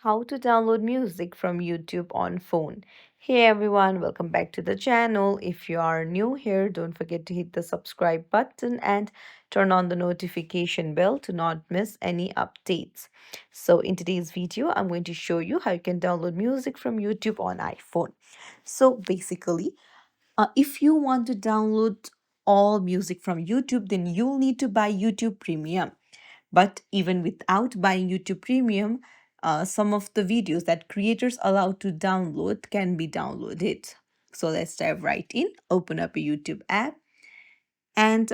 how to download music from YouTube on phone. Hey everyone, welcome back to the channel. If you are new here, don't forget to hit the subscribe button and turn on the notification bell to not miss any updates. So in today's video, I'm going to show you how you can download music from YouTube on iPhone. So basically, if you want to download all music from YouTube, then you'll need to buy YouTube Premium. But even without buying YouTube Premium, some of the videos that creators allow to download can be downloaded. So let's dive right in. Open up a YouTube app. And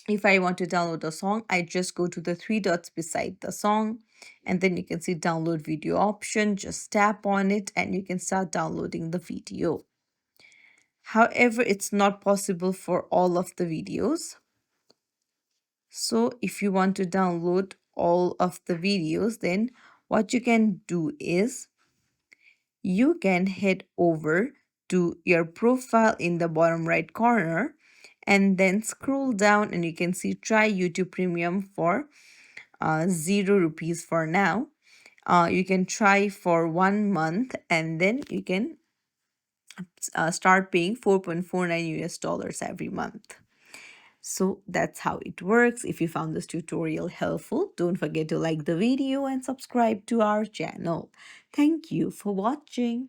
if I want to download a song, I just go to the three dots beside the song. And then you can see download video option. Just tap on it and you can start downloading the video. However, it's not possible for all of the videos. So if you want to download all of the videos, then what you can do is you can head over to your profile in the bottom right corner and then scroll down and you can see try YouTube Premium for 0 rupees for now. You can try for 1 month and then you can start paying 4.49 US dollars every month. So that's how it works. If you found this tutorial helpful, don't forget to like the video and subscribe to our channel. Thank you for watching.